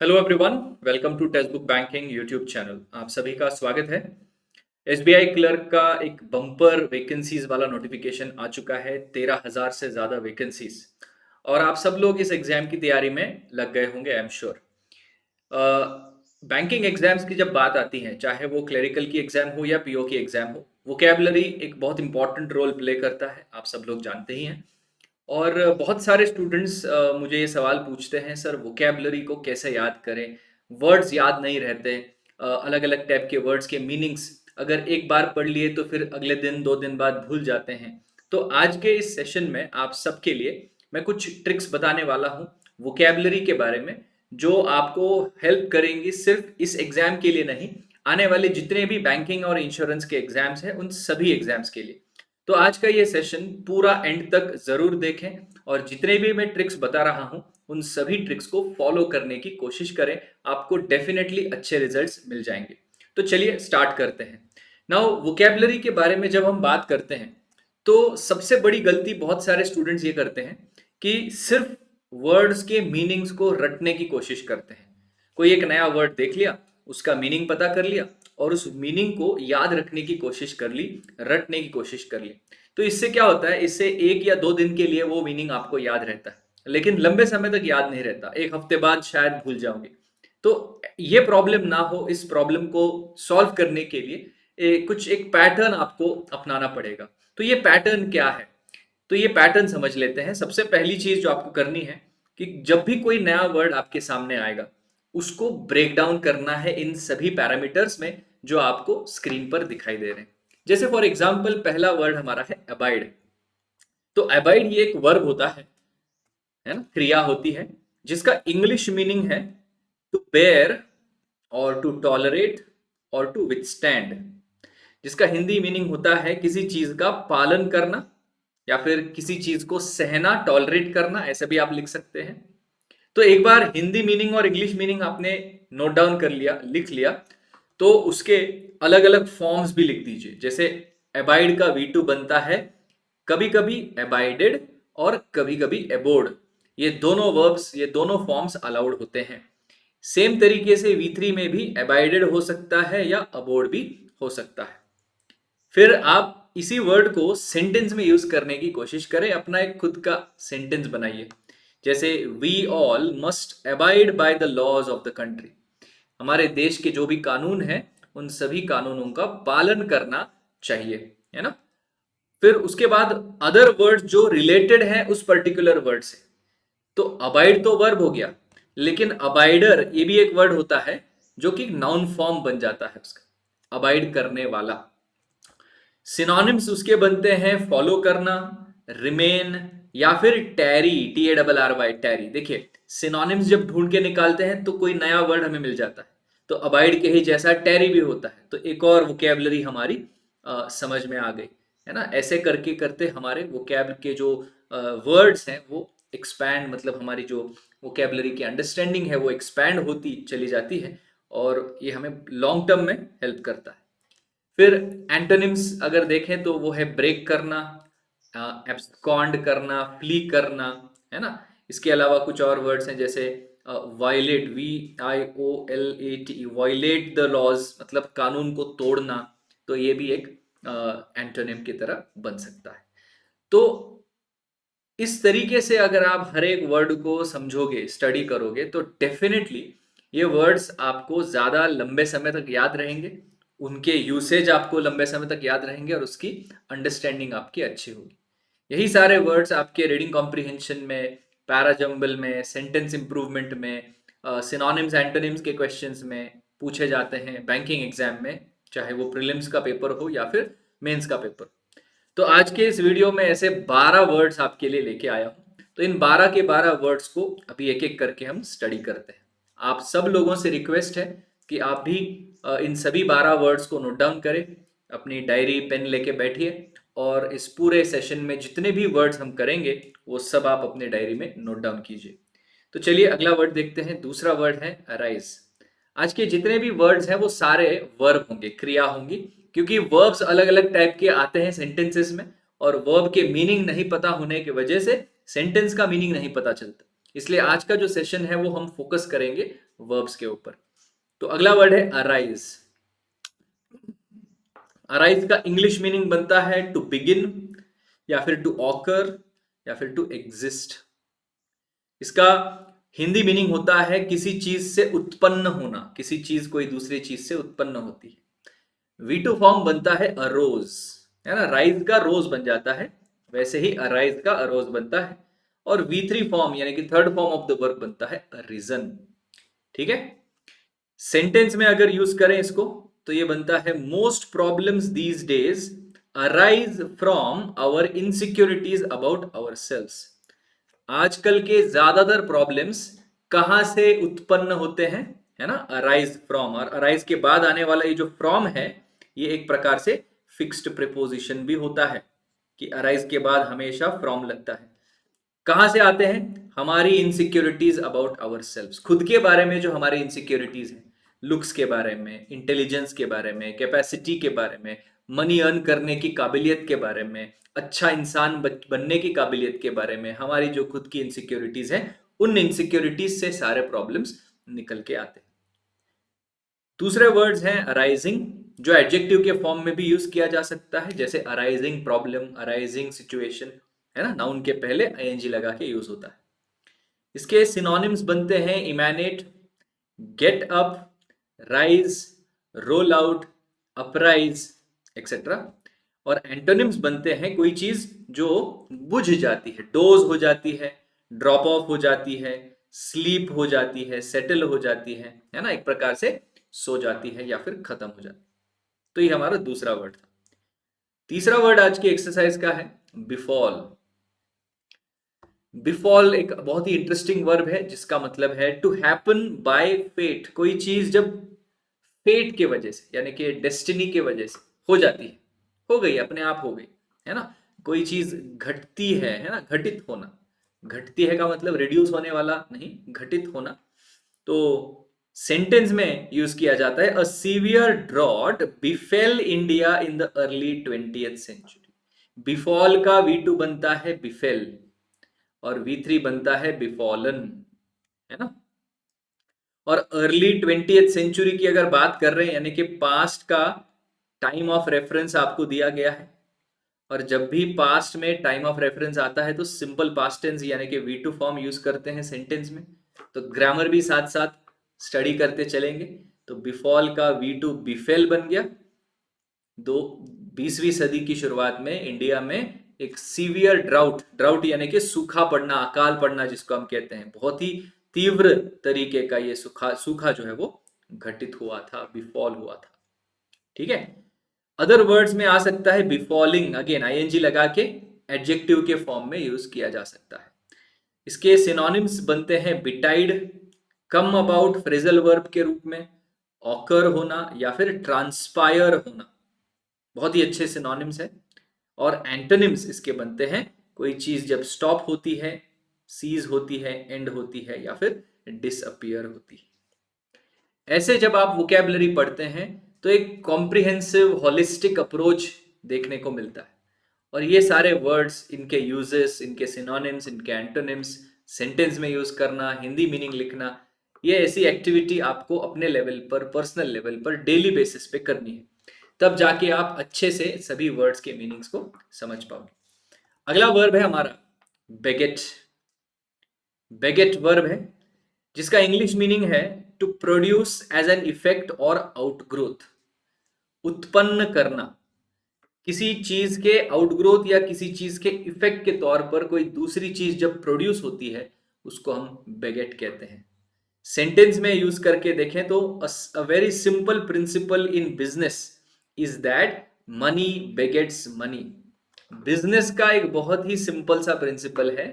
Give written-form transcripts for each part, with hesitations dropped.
Hello everyone, welcome to textbook banking YouTube channel. आप सभी का स्वागत है। एसबीआई क्लर्क का एक बम्पर वैकेंसीज वाला नोटिफिकेशन आ चुका है। 13,000 से ज़्यादा वैकेंसीज और आप सब लोग इस एग्ज़ाम की तैयारी में लग गए होंगे, I am sure. Banking exams की जब बात आती है, चाहे वो क्लरिकल की एग्ज़ाम हो या पीओ की एग्ज़ाम हो, वोकेबलरी एक बहुत इंपॉर्टेंट रोल प्ले करता है, आप सब लोग जानते ही हैं। और बहुत सारे स्टूडेंट्स मुझे ये सवाल पूछते हैं, सर वोकेबलरी को कैसे याद करें, वर्ड्स याद नहीं रहते, अलग अलग टाइप के वर्ड्स के मीनिंग्स अगर एक बार पढ़ लिए तो फिर अगले दिन 2 दिन बाद भूल जाते हैं। तो आज के इस सेशन में आप सबके लिए मैं कुछ ट्रिक्स बताने वाला हूँ वोकेबलरी के बारे में, जो आपको हेल्प करेंगी सिर्फ इस एग्जाम के लिए नहीं, आने वाले जितने भी बैंकिंग और इंश्योरेंस के एग्जाम्स हैं उन सभी एग्जाम्स के लिए। तो आज का ये सेशन पूरा एंड तक जरूर देखें और जितने भी मैं ट्रिक्स बता रहा हूं उन सभी ट्रिक्स को फॉलो करने की कोशिश करें। आपको डेफिनेटली अच्छे रिजल्ट्स मिल जाएंगे। तो चलिए स्टार्ट करते हैं। नाउ वोकेबलरी के बारे में जब हम बात करते हैं तो सबसे बड़ी गलती बहुत सारे स्टूडेंट्स ये करते हैं कि सिर्फ वर्ड्स के मीनिंग्स को रटने की कोशिश करते हैं। कोई एक नया वर्ड देख लिया, उसका मीनिंग पता कर लिया और उस मीनिंग को याद रखने की कोशिश कर ली, रटने की कोशिश कर ली। तो इससे क्या होता है, इससे 1 या 2 दिन के लिए वो मीनिंग आपको याद रहता है, लेकिन लंबे समय तक याद नहीं रहता, एक हफ्ते बाद शायद भूल जाओगे। तो ये प्रॉब्लम ना हो, इस प्रॉब्लम को सॉल्व करने के लिए कुछ एक पैटर्न आपको अपनाना पड़ेगा। तो ये पैटर्न क्या है, तो ये पैटर्न समझ लेते हैं। सबसे पहली चीज जो आपको करनी है कि जब भी कोई नया वर्ड आपके सामने आएगा उसको ब्रेक डाउन करना है इन सभी पैरामीटर्स में जो आपको स्क्रीन पर दिखाई दे रहे हैं। जैसे फॉर एग्जांपल पहला वर्ड हमारा है अबाइड। तो अबाइड ये एक वर्ब होता है ना, क्रिया होती है जिसका इंग्लिश मीनिंग है टू बेयर और टू टॉलरेट और टू विथस्टैंड, जिसका हिंदी मीनिंग होता है किसी चीज का पालन करना या फिर किसी चीज को सहना, टॉलरेट करना, ऐसे भी आप लिख सकते हैं। तो एक बार हिंदी मीनिंग और इंग्लिश मीनिंग आपने नोट डाउन कर लिया, लिख लिया, तो उसके अलग अलग फॉर्म्स भी लिख दीजिए। जैसे एबाइड का V2 बनता है कभी कभी एबाइडेड और कभी कभी एबोर्ड। ये दोनों वर्ब्स, ये दोनों फॉर्म्स अलाउड होते हैं। सेम तरीके से V3 में भी एबाइडेड हो सकता है या अबोर्ड भी हो सकता है। फिर आप इसी वर्ड को सेंटेंस में यूज करने की कोशिश करें, अपना एक खुद का सेंटेंस बनाइए। जैसे we all must abide by the laws of the country, हमारे देश के जो भी कानून हैं उन सभी कानूनों का पालन करना चाहिए, है ना। फिर उसके बाद अदर वर्ड जो रिलेटेड है उस पर्टिकुलर वर्ड से। तो अबाइड तो वर्ब हो गया, लेकिन अबाइडर ये भी एक वर्ड होता है जो कि नाउन फॉर्म बन जाता है उसका, अबाइड करने वाला। सिनोनिम्स उसके बनते हैं फॉलो करना, रिमेन या फिर टैरी, TARRY, टैरी। देखिए सिनोनिम्स जब ढूंढ के निकालते हैं तो कोई नया वर्ड हमें मिल जाता है, तो अबाइड के ही जैसा टैरी भी होता है। तो एक और वोकेबलरी हमारी समझ में आ गई, है ना। ऐसे करके करते हमारे वोकेब के जो वर्ड्स हैं वो एक्सपैंड, मतलब हमारी जो वोकेबलरी की अंडरस्टैंडिंग है वो एक्सपैंड होती चली जाती है और ये हमें लॉन्ग टर्म में हेल्प करता है। फिर एंटोनिम्स अगर देखें तो वो है ब्रेक करना, एब्सकॉन्ड करना, फ्ली करना, है ना। इसके अलावा कुछ और वर्ड्स हैं जैसे violate, VIOLAT, violate the laws, मतलब कानून को तोड़ना। तो ये भी एक एंटोनिम की तरह बन सकता है। तो इस तरीके से अगर आप हर एक वर्ड को समझोगे, स्टडी करोगे, तो डेफिनेटली ये वर्ड्स आपको ज़्यादा लंबे समय तक याद रहेंगे, उनके यूसेज आपको लंबे समय तक याद रहेंगे और उसकी अंडरस्टैंडिंग आपकी अच्छी होगी। यही सारे वर्ड्स आपके रीडिंग कॉम्प्रिहेंशन में, पैराजम्बल में, सेंटेंस इंप्रूवमेंट में, सिनोनिम्स एंटोनिम्स के क्वेश्चंस में पूछे जाते हैं बैंकिंग एग्जाम में, चाहे वो प्रीलिम्स का पेपर हो या फिर मेंस का पेपर। तो आज के इस वीडियो में ऐसे 12 वर्ड्स आपके लिए लेके आया हूं। तो इन 12 के 12 वर्ड्स को अभी एक एक करके हम स्टडी करते हैं। आप सब लोगों से रिक्वेस्ट है कि आप भी इन सभी 12 वर्ड्स को नोट डाउन करें, अपनी डायरी पेन लेके बैठिए और इस पूरे सेशन में जितने भी वर्ड्स हम करेंगे वो सब आप अपने डायरी में नोट डाउन कीजिए। तो चलिए अगला वर्ड देखते हैं। दूसरा वर्ड है अराइज। आज के जितने भी वर्ड्स हैं वो सारे वर्ब होंगे, क्रिया होंगी, क्योंकि वर्ब्स अलग अलग टाइप के आते हैं सेंटेंसेस में और वर्ब के मीनिंग नहीं पता होने की वजह से सेंटेंस का मीनिंग नहीं पता चलता। इसलिए आज का जो सेशन है वो हम फोकस करेंगे वर्ब्स के ऊपर। तो अगला वर्ड है अराइज। अराइज का इंग्लिश मीनिंग बनता है टू बिगिन, या फिर टू ऑकर, या फिर टू एग्जिस्ट। इसका हिंदी मीनिंग होता है किसी चीज से उत्पन्न होना, किसी चीज कोई दूसरी चीज से उत्पन्न होती है। V2 फॉर्म बनता है अरोज, है ना, राइज का रोज बन जाता है, वैसे ही अराइज का अरोज बनता है। और V3 फॉर्म यानी कि third form of the verb बनता है अरिजन। ठीक है। सेंटेंस में अगर यूज करें इसको तो ये बनता है most problems these days arise from our insecurities about our selves. आजकल के ज्यादातर प्रॉब्लम्स कहां से उत्पन्न होते हैं, है ना, अराइज फ्रॉम। और अराइज के बाद आने वाला ये जो फ्रॉम है, ये एक प्रकार से फिक्स्ड प्रीपोजिशन भी होता है कि अराइज के बाद हमेशा फ्रॉम लगता है। कहां से आते हैं? हमारी इनसिक्योरिटीज अबाउट आवर सेल्व्स, खुद के बारे में जो हमारी इनसिक्योरिटीज है, लुक्स के बारे में, इंटेलिजेंस के बारे में, कैपेसिटी के बारे में, मनी अर्न करने की काबिलियत के बारे में, अच्छा इंसान बनने की काबिलियत के बारे में, हमारी जो खुद की इनसिक्योरिटीज हैं, उन इनसिक्योरिटीज से सारे प्रॉब्लम्स निकल के आते हैं। दूसरे वर्ड्स हैं अराइजिंग, जो एडजेक्टिव के फॉर्म में भी यूज किया जा सकता है, जैसे अराइजिंग प्रॉब्लम, अराइजिंग सिचुएशन, है ना, नाउन के पहले आईएनजी लगा के यूज होता है। इसके सिनोनिम्स बनते हैं emanate, get up, rise, roll out, uprise, etcetera. और एंटोनिम्स बनते हैं कोई चीज जो बुझ जाती है, डोज हो जाती है, ड्रॉप ऑफ हो जाती है, स्लीप हो जाती है, सेटल हो जाती है ना, एक प्रकार से सो जाती है या फिर खत्म हो जाती है। तो ये हमारा दूसरा वर्ड था। तीसरा वर्ड आज की एक्सरसाइज का है बिफॉल। बिफॉल एक बहुत ही इंटरेस्टिंग वर्ब है जिसका मतलब है टू हैपन बाय फेट। कोई चीज जब फेट के वजह से यानी कि डेस्टिनी के वजह से हो जाती है, हो गई, अपने आप हो गई, है ना। कोई चीज घटती है ना, घटित होना। घटती है का मतलब रिड्यूस होने वाला नहीं, घटित होना। तो सेंटेंस में यूज किया जाता है a severe drought befell India in the early 20th century. Befall का V2 बनता है बिफेल और V3 बनता है बिफॉलन, है ना। और अर्ली 20th सेंचुरी की अगर बात कर रहे हैं यानी कि पास्ट का टाइम ऑफ रेफरेंस आपको दिया गया है। और जब भी पास्ट में टाइम ऑफ रेफरेंस आता है तो सिंपल पास्ट टेंस यानी कि V2 फॉर्म यूज करते हैं सेंटेंस में। तो ग्रामर भी साथ साथ स्टडी करते चलेंगे। तो बिफॉल का V2 बिफेल बन गया। 20वीं सदी की शुरुआत में इंडिया में एक सीवियर ड्राउट, ड्राउट यानी कि सूखा पड़ना, अकाल पड़ना जिसको हम कहते हैं, बहुत ही तीव्र तरीके का ये सूखा सूखा जो है वो घटित हुआ था, बिफॉल हुआ था। ठीक है। अदर वर्ड्स में आ सकता है बिफॉलिंग, अगेन आईएनजी लगा के एडजेक्टिव के फॉर्म में यूज किया जा सकता है। इसके सिनोनिम्स बनते हैं betide, come about phrasal verb के रूप में, ऑकर होना या फिर ट्रांसपायर होना, बहुत ही अच्छे सिनोनिम्स है। और एंटोनिम्स इसके बनते हैं कोई चीज जब स्टॉप होती है, सीज होती है, एंड होती है या फिर डिसअपियर होती है। ऐसे जब आप वोकैबुलरी पढ़ते हैं तो एक कॉम्प्रिहेंसिव होलिस्टिक अप्रोच देखने को मिलता है। और ये सारे वर्ड्स, इनके यूजेस, इनके सिनोनिम्स, इनके एंटोनिम्स सेंटेंस में यूज करना, हिंदी मीनिंग लिखना, ये ऐसी एक्टिविटी आपको अपने लेवल पर, पर्सनल लेवल पर डेली बेसिस पे करनी है। तब जाके आप अच्छे से सभी वर्ड्स के मीनिंग्स को समझ पाओगे। अगला वर्ब है हमारा बेगेट। बेगेट वर्ब है जिसका इंग्लिश मीनिंग है to produce as an effect और आउटग्रोथ। उत्पन्न करना, किसी चीज के आउटग्रोथ या किसी चीज के इफेक्ट के तौर पर कोई दूसरी चीज जब प्रोड्यूस होती है उसको हम बेगेट कहते हैं। सेंटेंस में यूज करके देखें तो a very simple principle in business is that money begets money. Business का एक बहुत ही सिंपल सा प्रिंसिपल है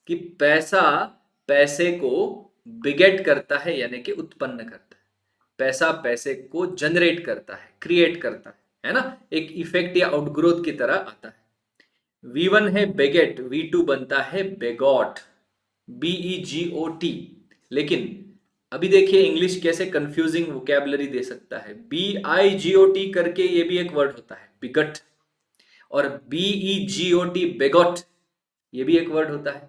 कि पैसा पैसे को बिगेट करता है यानी कि उत्पन्न करता है। पैसा पैसे को जनरेट करता है, क्रिएट करता है ना, एक इफेक्ट या आउटग्रोथ की तरह आता है। V1 है बेगेट, V2 बनता है बेगॉट, BEGOT। लेकिन अभी देखिए इंग्लिश कैसे कंफ्यूजिंग वोकैबुलरी दे सकता है। BIGOT करके ये भी एक वर्ड होता है बिगट, और BEGOT बेगॉट ये भी एक वर्ड होता है।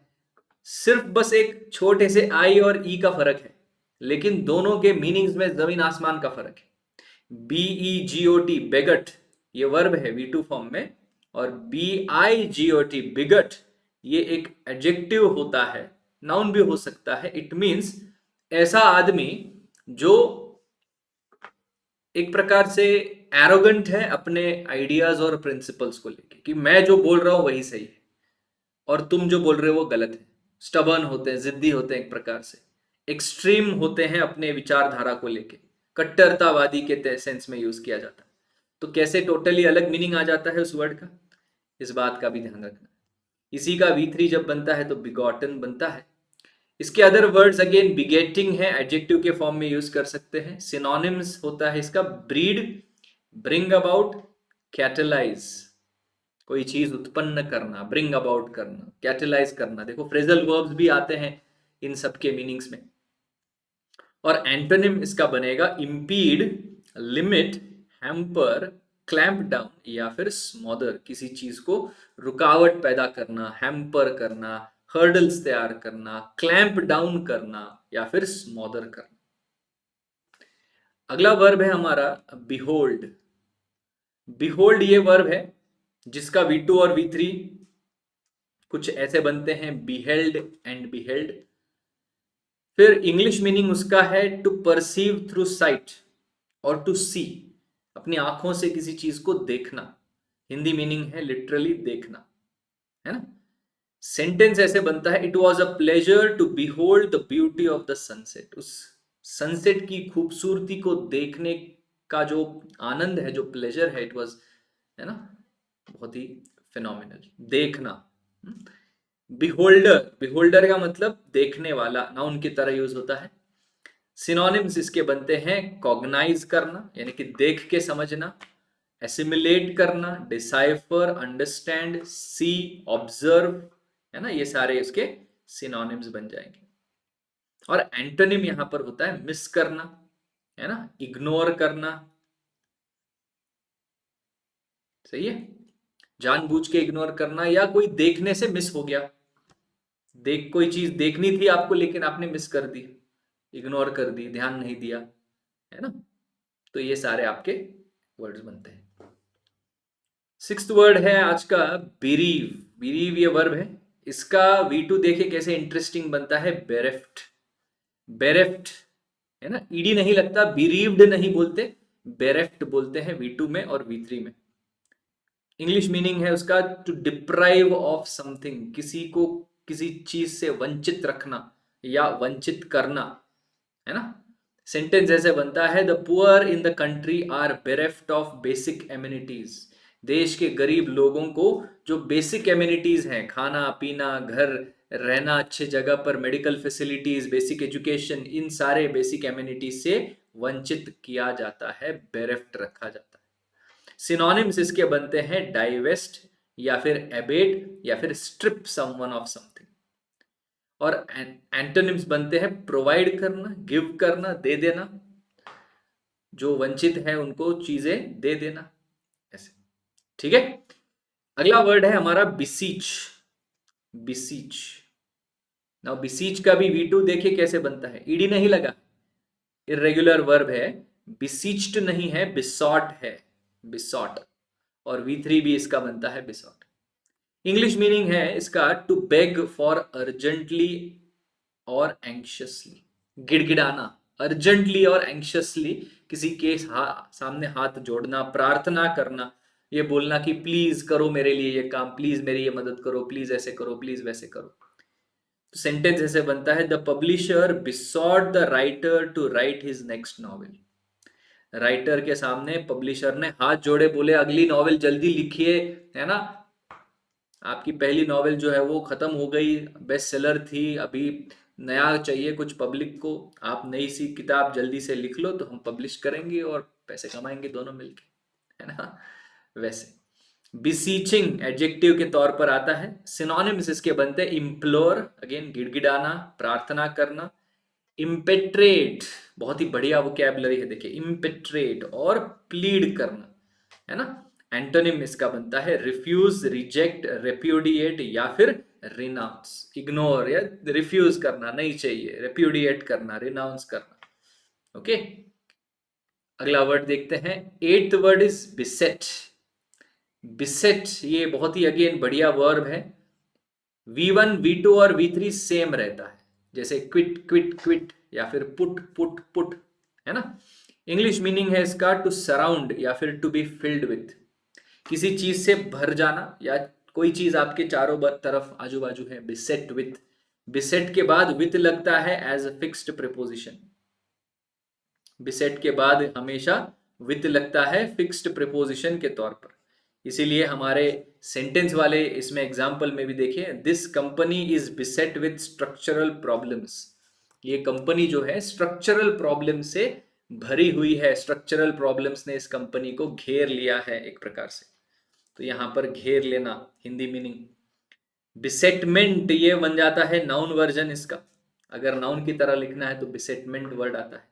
सिर्फ बस एक छोटे से आई और ई का फर्क है, लेकिन दोनों के मीनिंग्स में जमीन आसमान का फर्क है। BEGOT बेगट ये वर्ब है V2 फॉर्म में, और BIGOT बिगट ये एक एडजेक्टिव होता है, नाउन भी हो सकता है। इट मीन्स ऐसा आदमी जो एक प्रकार से एरोगेंट है अपने आइडियाज और प्रिंसिपल्स को लेके, कि मैं जो बोल रहा हूं वही सही है और तुम जो बोल रहे हो वो गलत है। स्टबर्न होते हैं, जिद्दी होते हैं, एक प्रकार से एक्सट्रीम होते हैं अपने विचारधारा को लेके, कट्टरतावादी के सेंस में यूज किया जाता है। तो कैसे टोटली अलग मीनिंग आ जाता है उस वर्ड का, इस बात का भी ध्यान रखना। इसी का V3 जब बनता है तो बिगॉटन बनता है। इसके अदर वर्ड्स अगेन बिगेटिंग है, एडजेक्टिव के फॉर्म में यूज कर सकते हैं। सिनोनिम्स होता है इसका ब्रीड, ब्रिंग अबाउट, कैटलाइज, कोई चीज उत्पन्न करना, ब्रिंग अबाउट करना, कैटलाइज करना। देखो फ्रेजल वर्ब्स भी आते हैं इन सब के मीनिंग्स में। और एंटोनिम इसका बनेगा impede, limit, hamper, clamp down या फिर स्मॉदर, किसी चीज को रुकावट पैदा करना, हैम्पर करना, हर्डल्स तैयार करना, क्लैंप डाउन करना या फिर स्मॉदर करना। अगला वर्ब है हमारा बिहोल्ड। बिहोल्ड ये वर्ब है जिसका V2 और V3 कुछ ऐसे बनते हैं, बिहेल्ड एंड बिहेल्ड। फिर इंग्लिश मीनिंग उसका है टू परसीव थ्रू साइट और टू सी, अपनी आंखों से किसी चीज को देखना। हिंदी मीनिंग है लिटरली देखना, है ना। सेंटेंस ऐसे बनता है, it was a pleasure to behold the beauty of the sunset. उस सनसेट की खूबसूरती को देखने का जो आनंद है, जो प्लेजर है, इट वॉज, है ना, बहुत ही फिनोमिनल। देखना, बिहोल्डर, बिहोल्डर का मतलब देखने वाला, नाउन की तरह यूज होता है। सिनोनिम्स इसके बनते हैं कॉग्नाइज करना यानी कि देख के समझना, एसिमिलेट करना, डिसाइफर, अंडरस्टैंड, सी, ऑब्जर्व, है ना, ये सारे इसके सिनोनिम्स बन जाएंगे। और एंटोनिम यहां पर होता है मिस करना, है ना, इग्नोर करना। सही है, जानबूझ के इग्नोर करना या कोई देखने से मिस हो गया, कोई चीज देखनी थी आपको लेकिन आपने मिस कर दी, इग्नोर कर दी, ध्यान नहीं दिया, है ना। तो ये सारे आपके वर्ड्स बनते हैं। सिक्स्थ वर्ड है आज का बिरीव। बिरीव ये वर्ब है, इसका V2 देखे कैसे इंटरेस्टिंग बनता है, बेरेफ्ट। बेरेफ्ट, है ना, ईडी नहीं लगता, बिरीव्ड नहीं बोलते, बेरेफ्ट बोलते हैं V2 में और V3 में। इंग्लिश मीनिंग है उसका टू डिप्राइव ऑफ समथिंग, किसी को किसी चीज से वंचित रखना या वंचित करना, है ना। सेंटेंस ऐसे बनता है, the poor in the country are bereft of basic amenities. देश के गरीब लोगों को जो बेसिक एमिनिटीज हैं, खाना पीना, घर रहना अच्छे जगह पर, मेडिकल फैसिलिटीज, बेसिक एजुकेशन, इन सारे बेसिक एमिनिटीज से वंचित किया जाता है, बेरेफ्ट रखा जाता है। सिनोनिम्स इसके बनते हैं डाइवेस्ट या फिर एबेट या फिर स्ट्रिप समवन ऑफ समथिंग। और एंटोनिम्स बनते हैं प्रोवाइड करना, गिव करना, दे देना, जो वंचित है उनको चीजें दे देना, ऐसे। ठीक है, अगला वर्ड है हमारा बिसीच। बिसीच, नाउ बिसीच का भी V2 देखिए कैसे बनता है, ईडी नहीं लगा, इरेगुलर वर्ब है, बिसीच्ड नहीं है, बिसॉट है, बिसॉट। और V3 भी इसका बनता है बिसॉट। इंग्लिश मीनिंग है इसका टू बेग फॉर अर्जेंटली और एंग्शियसली, गिड़गिड़ाना, अर्जेंटली और एंग्शियसली किसी के सामने हाथ जोड़ना, प्रार्थना करना, ये बोलना कि प्लीज करो मेरे लिए ये काम, प्लीज मेरी ये मदद करो, प्लीज ऐसे करो, प्लीज वैसे करो। तो सेंटेंस ऐसे बनता है, the publisher besought the writer to write his next novel. Writer के सामने पब्लिशर ने हाथ जोड़े, बोले अगली नॉवेल जल्दी लिखिए, है ना, आपकी पहली नॉवेल जो है वो खत्म हो गई, बेस्ट सेलर थी, अभी नया चाहिए कुछ पब्लिक को, आप नई सी किताब जल्दी से लिख लो तो हम पब्लिश करेंगे और पैसे कमाएंगे दोनों मिलके, है ना, वैसे। बिसीचिंग एडजेक्टिव के तौर पर आता है। सिनोनिम्स इसके बनते हैं इम्प्लोर, अगेन गिड़गिड़ाना, प्रार्थना करना, इम्पेट्रेट, बहुत ही बढ़िया वोकैबुलरी है देखिए, इम्पेट्रेट, और प्लीड करना, है ना। एंटोनिम इसका बनता है रिफ्यूज, रिजेक्ट, रेप्यूडिएट या फिर रिनाउंस, इग्नोर या रिफ्यूज करना, नहीं चाहिए, रेप्यूडिएट करना, रिनाउंस करना। ओके, अगला वर्ड देखते हैं। Eighth word is बिसेट। बिसेट ये बहुत ही अगेन बढ़िया वर्ब है। V1 V2 और V3 सेम रहता है, जैसे क्विट क्विट क्विट या फिर पुट पुट पुट, है ना। इंग्लिश मीनिंग है इसका टू सराउंड या फिर टू बी फिल्ड विथ, किसी चीज से भर जाना या कोई चीज आपके चारों तरफ आजू बाजू है। बिसेट विथ, बिसेट के बाद विथ लगता है एज अ फिक्स्ड प्रीपोजिशन। बिसेट के बाद हमेशा विथ लगता है फिक्स्ड प्रीपोजिशन के तौर पर। इसीलिए हमारे सेंटेंस वाले इसमें एग्जाम्पल में भी देखिए, this company is बिसेट with structural problems. ये कंपनी जो है स्ट्रक्चरल प्रॉब्लम से भरी हुई है, स्ट्रक्चरल प्रॉब्लम्स ने इस कंपनी को घेर लिया है एक प्रकार से। तो यहां पर घेर लेना हिंदी मीनिंग। बिसेटमेंट ये बन जाता है नाउन वर्जन इसका, अगर नाउन की तरह लिखना है तो बिसेटमेंट वर्ड आता है।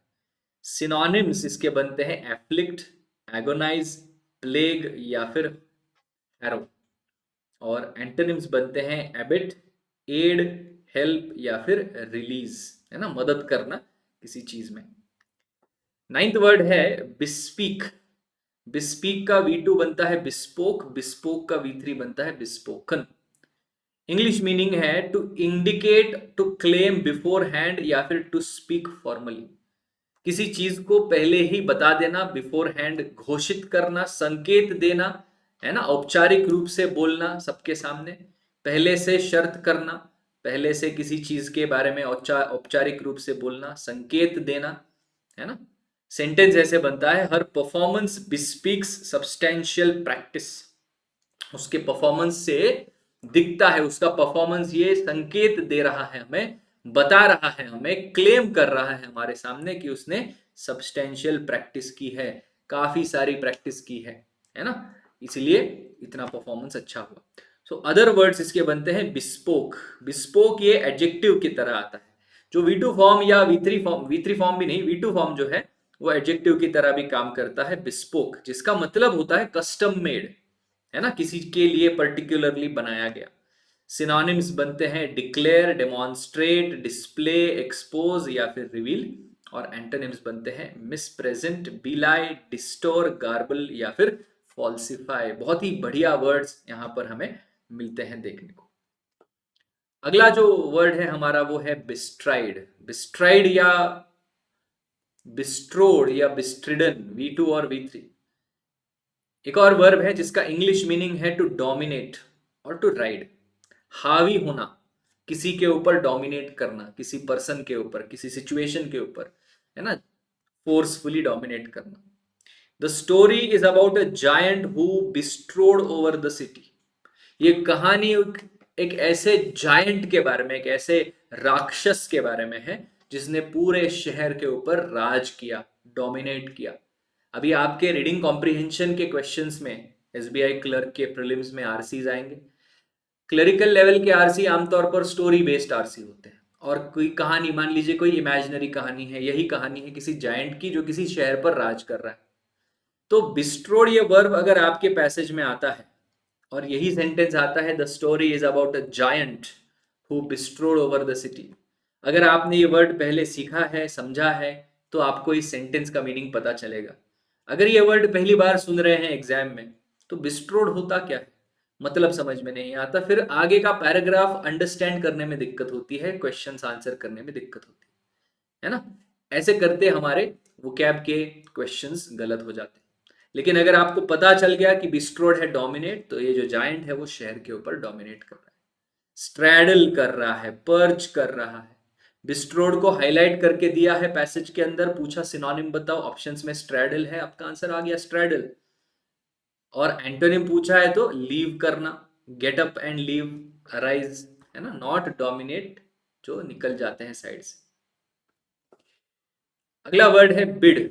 सिनोनिम्स इसके बनते हैं एफ्लिक्ट, एगोनाइज, प्लेग या फिर हैरो। और एंटोनिम्स बनते हैं एबिट, एड, हेल्प या फिर रिलीज, है ना, मदद करना किसी चीज में। नाइन्थ वर्ड है बिस्पीक। बिस्पीक का V2 बनता है बिस्पोक, बिस्पोक का V3 बनता है बिस्पोकन। इंग्लिश मीनिंग है to indicate, to claim beforehand या फिर टू स्पीक फॉर्मली, किसी चीज को पहले ही बता देना, बिफोर हैंड घोषित करना, संकेत देना, है ना, औपचारिक रूप से बोलना सबके सामने, पहले से शर्त करना, पहले से किसी चीज के बारे में औपचारिक रूप से बोलना, संकेत देना, है ना। सेंटेंस ऐसे बनता है, हर परफॉर्मेंस बिस्पीक्स सब्सटेंशियल प्रैक्टिस। उसके परफॉर्मेंस से दिखता है, उसका परफॉर्मेंस ये संकेत दे रहा है हमें, बता रहा है हमें, क्लेम कर रहा है हमारे सामने कि उसने सब्सटेंशियल प्रैक्टिस की है, काफी सारी प्रैक्टिस की है ना, इसलिए इतना परफॉर्मेंस अच्छा हुआ। सो अदर वर्ड्स इसके बनते हैं बिस्पोक। बिस्पोक ये एडजेक्टिव की तरह आता है, जो V2 फॉर्म या V3 फॉर्म, V3 फॉर्म भी नहीं, V2 फॉर्म जो है वो एडजेक्टिव की तरह भी काम करता है। बिस्पोक जिसका मतलब होता है कस्टम मेड, है ना, किसी के लिए पर्टिकुलरली बनाया गया। सिनोनिम्स बनते हैं डिक्लेयर, डेमोन्स्ट्रेट, डिस्प्ले, एक्सपोज या फिर रिवील। और एंटोनिम्स बनते हैं मिसप्रेजेंट, बिलाई, डिस्टोर, गार्बल या फिर फॉल्सिफाई। बहुत ही बढ़िया वर्ड्स यहां पर हमें मिलते हैं देखने को। अगला जो वर्ड है हमारा वो है बिस्ट्राइड। बिस्ट्राइड या बिस्ट्रोड या बिस्ट्रिडन, V2 और V3। एक और वर्ब है जिसका इंग्लिश मीनिंग है टू डोमिनेट और टू राइड, हावी होना, किसी के ऊपर डोमिनेट करना, किसी पर्सन के ऊपर, किसी सिचुएशन के ऊपर, है ना, फोर्सफुली डोमिनेट करना। The story is about a giant who bestrode over the city. ये कहानी एक ऐसे जायंट के बारे में, एक ऐसे राक्षस के बारे में है जिसने पूरे शहर के ऊपर राज किया, डोमिनेट किया। अभी आपके रीडिंग कॉम्प्रिहेंशन के क्वेश्चंस में SBI क्लर्क के प्रीलिम्स में आरसीज आएंगे। क्लरिकल लेवल के आरसी आमतौर पर स्टोरी बेस्ड आरसी होते हैं, और कोई कहानी, मान लीजिए कोई इमेजिनरी कहानी है, यही कहानी है किसी जायंट की जो किसी शहर पर राज कर रहा है। तो बिस्ट्रोड ये वर्ब अगर आपके पैसेज में आता है और यही सेंटेंस आता है the story is about a giant who bestrode over the city, अगर आपने ये वर्ड पहले सीखा है, समझा है, तो आपको इस सेंटेंस का मीनिंग पता चलेगा। अगर ये वर्ड पहली बार सुन रहे हैं एग्जाम में, तो बिस्ट्रोड होता क्या है मतलब समझ में नहीं आता, फिर आगे का पैराग्राफ अंडरस्टैंड करने में दिक्कत होती है, क्वेश्चंस आंसर करने में दिक्कत होती है ना। ऐसे करते हमारे वोकैब के क्वेश्चंस गलत हो जाते हैं। लेकिन अगर आपको पता चल गया कि बिस्ट्रोड है डोमिनेट, तो ये जो जायंट है वो शहर के ऊपर डोमिनेट कर रहा है, स्ट्रैडल कर रहा है, पर्च कर रहा है। बिस्ट्रोड को हाईलाइट करके दिया है पैसेज के अंदर, पूछा सिनोनिम बताओ, ऑप्शंस में स्ट्रैडल है, आपका आंसर आ गया स्ट्रैडल। और एंटोनिम पूछा है तो लीव करना, get up and leave, arise, है ना, नॉट डोमिनेट, जो निकल जाते हैं साइड से। अगला वर्ड है बिड।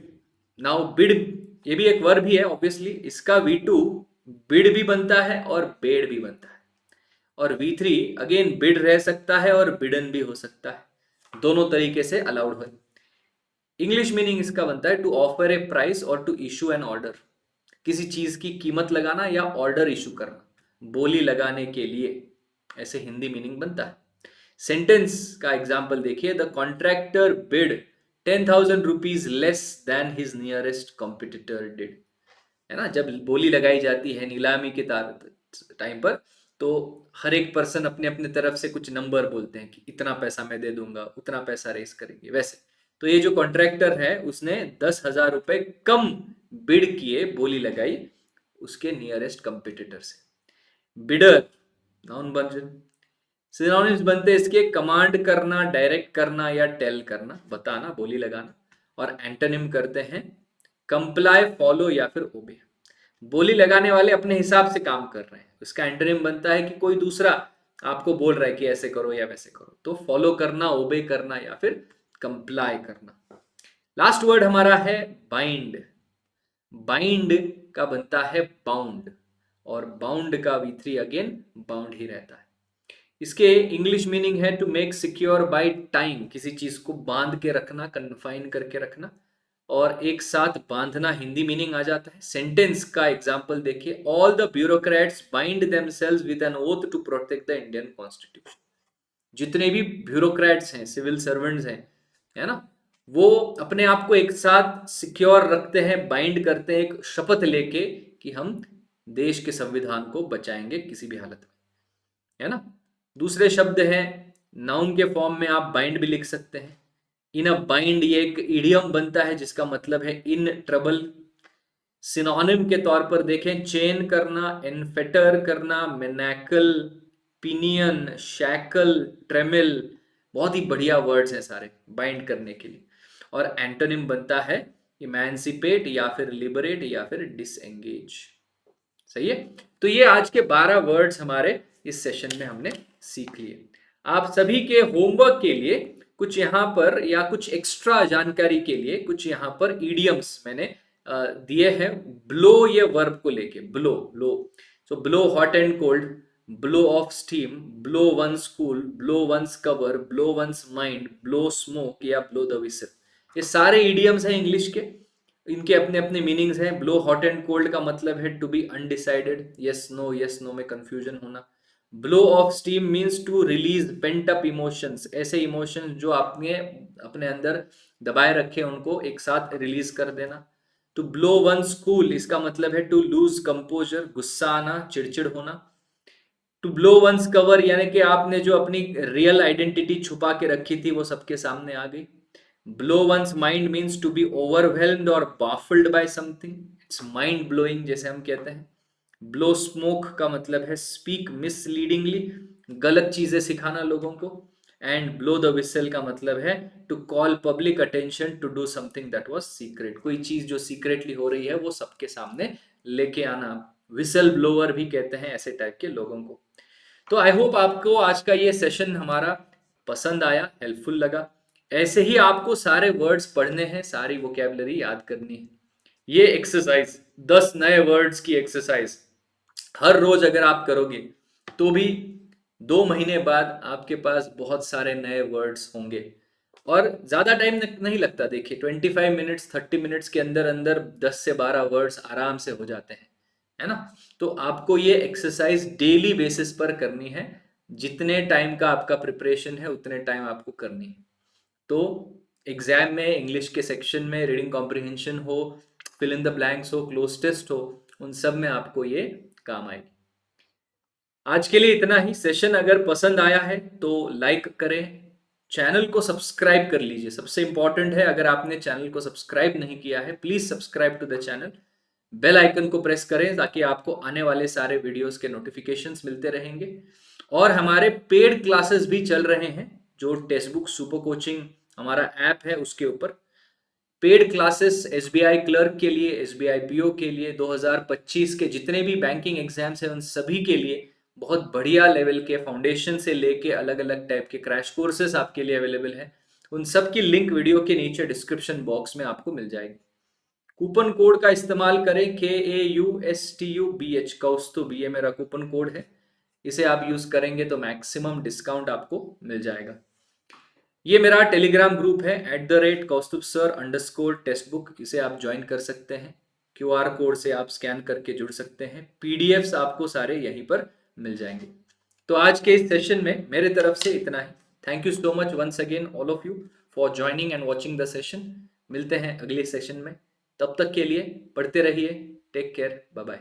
नाउ बिड ये भी एक वर्ब ही है ऑब्वियसली, इसका V2 बिड भी बनता है और बेड भी बनता है, और V3 अगेन बिड रह सकता है और बिडन भी हो सकता है, दोनों तरीके से अलाउड है। इंग्लिश मीनिंग इसका बनता है टू ऑफर ए प्राइस और टू इशू एन ऑर्डर, किसी चीज की कीमत लगाना या ऑर्डर इशू करना, बोली लगाने के लिए। ऐसे हिंदी मीनिंग बनता है। सेंटेंस का एग्जाम्पल देखिए, the contractor bid 10,000 rupees less than his nearest competitor did. है ना, जब बोली लगाई जाती है नीलामी के टाइम पर, तो हर एक पर्सन अपने अपने तरफ से कुछ नंबर बोलते हैं कि इतना पैसा मैं दे दूंगा, उतना पैसा रेस करेंगे वैसे। तो ये जो कॉन्ट्रैक्टर है उसने 10,000 रुपए कम बिड किए, बोली लगाई उसके नियरेस्ट कंपिटिटर से। Bidder noun version. सिनोनिम्स बनते हैं इसके, कमांड करना, डायरेक्ट करना या टेल करना, बताना, बोली लगाना। और एंटोनिम करते हैं कंप्लाई, फॉलो या फिर ओबे। बोली लगाने वाले अपने हिसाब से काम कर रहे हैं, उसका एंटोनिम बनता है कि कोई दूसरा आपको बोल रहा है कि ऐसे करो या वैसे करो, तो फॉलो करना, ओबे करना या फिर कंप्लाई करना। लास्ट वर्ड हमारा है बाइंड। बाइंड का बनता है बाउंड, और बाउंड का V3 अगेन बाउंड ही रहता है। इसके इंग्लिश मीनिंग है to make secure by time, किसी चीज को बांध के रखना, कन्फाइन करके रखना, और एक साथ बांधना हिंदी मीनिंग आ जाता है। सेंटेंस का एग्जांपल देखिए, all the bureaucrats bind themselves with an oath to protect the Indian constitution. जितने भी ब्यूरोक्रेट्स हैं, सिविल सर्वेंट्स हैं, है ना, वो अपने आप को एक साथ सिक्योर रखते हैं, बाइंड करते हैं एक शपथ लेके कि हम देश के संविधान को बचाएंगे किसी भी हालत में, है ना। दूसरे शब्द हैं, नाउन के फॉर्म में आप बाइंड भी लिख सकते हैं। इन अ बाइंड ये एक इडियम बनता है जिसका मतलब है इन ट्रबल। सिनोनिम के तौर पर देखें, चेन करना, एनफेटर करना, मेनाकल, पिनियन, शैकल, ट्रेमिल। बहुत ही बढ़िया वर्ड्स हैं सारे बाइंड करने के लिए। और एंटोनिम बनता है इमेंसिपेट या फिर लिबरेट या फिर डिसएंगेज। सही है। तो ये आज के 12 वर्ड्स हमारे इस सेशन में हमने सीख लिए। आप सभी के होमवर्क के लिए कुछ यहाँ पर, या कुछ एक्स्ट्रा जानकारी के लिए कुछ यहाँ पर ईडियम्स मैंने दिए हैं। ब्लो ये वर्ब को लेके, blow, blow, so blow hot and cold, blow off steam, blow one's cool, blow one's cover, blow one's mind, blow smoke या ब्लो द विसल। ये सारे ईडियम्स हैं इंग्लिश के, इनके अपने अपने मीनिंग्स हैं। ब्लो हॉट एंड कोल्ड का मतलब है to be undecided, yes no में कंफ्यूजन होना। Blow off steam means to release pent up emotions, ऐसे इमोशंस जो आपने अपने अंदर दबाए रखे उनको एक साथ रिलीज कर देना। टू ब्लो वन स्कूल, इसका मतलब है टू लूज कंपोजर, गुस्सा आना, चिड़चिड़ होना। टू ब्लो वंस कवर यानी कि आपने जो अपनी रियल आइडेंटिटी छुपा के रखी थी वो सबके सामने आ गई। Blow one's mind means to be overwhelmed और baffled by something, it's mind blowing जैसे हम कहते हैं। ब्लो स्मोक का मतलब है स्पीक मिसलीडिंगली, गलत चीजें सिखाना लोगों को। एंड ब्लो द विसल का मतलब है to call public attention to do something that was secret, कोई चीज जो सीक्रेटली हो रही है वो सबके सामने लेके आना। विसल ब्लोअर भी कहते हैं ऐसे टाइप के लोगों को। तो आई होप आपको आज का ये सेशन हमारा पसंद आया, हेल्पफुल लगा। ऐसे ही आपको सारे वर्ड्स पढ़ने हैं, सारी वोकैबुलरी याद करनी है। ये एक्सरसाइज 10 नए वर्ड्स की एक्सरसाइज हर रोज अगर आप करोगे तो भी 2 महीने बाद आपके पास बहुत सारे नए वर्ड्स होंगे। और ज्यादा टाइम नहीं लगता, देखिए 25 मिनट्स 30 मिनट्स के अंदर अंदर 10 से 12 वर्ड्स आराम से हो जाते हैं, है ना। तो आपको ये एक्सरसाइज डेली बेसिस पर करनी है। जितने टाइम का आपका प्रिपरेशन है उतने टाइम आपको करनी है। तो एग्जाम में, इंग्लिश के सेक्शन में, रीडिंग कॉम्प्रिहेंशन हो, फिल इन द ब्लैंक्स हो, क्लोज टेस्ट हो, उन सब में आपको ये काम आएगी। आज के लिए इतना ही। सेशन अगर पसंद आया है तो लाइक करें, चैनल को सब्सक्राइब कर लीजिए। सबसे इंपॉर्टेंट है, अगर आपने चैनल को सब्सक्राइब नहीं किया है please subscribe to the channel. Bell icon को प्रेस करें ताकि आपको आने वाले सारे वीडियोस के नोटिफिकेशंस मिलते रहेंगे। और हमारे पेड क्लासेस भी चल रहे हैं, जो टेक्स्ट बुक सुपर कोचिंग हमारा ऐप है उसके ऊपर पेड क्लासेस एसबीआई क्लर्क के लिए, एसबीआई पीओ के लिए, 2025 के जितने भी बैंकिंग एग्जाम्स हैं उन सभी के लिए बहुत बढ़िया लेवल के फाउंडेशन से लेके अलग अलग टाइप के क्रैश कोर्सेस आपके लिए अवेलेबल है। उन सब की लिंक वीडियो के नीचे डिस्क्रिप्शन बॉक्स में आपको मिल जाएगी। कूपन कोड का इस्तेमाल करें, KAUSTUBH, कौस्तुभ, ये मेरा कूपन कोड है। इसे आप यूज करेंगे तो मैक्सिमम डिस्काउंट आपको मिल जाएगा। ये मेरा टेलीग्राम ग्रुप है @कौस्तुभ सर _टेक्स्ट बुक, इसे आप ज्वाइन कर सकते हैं। QR कोड से आप स्कैन करके जुड़ सकते हैं। PDFs आपको सारे यहीं पर मिल जाएंगे। तो आज के इस सेशन में मेरे तरफ से इतना ही। Thank you so much once again all of you for joining and watching the session. मिलते हैं अगले सेशन में, तब तक के लिए पढ़ते रहिए। Take care, bye bye.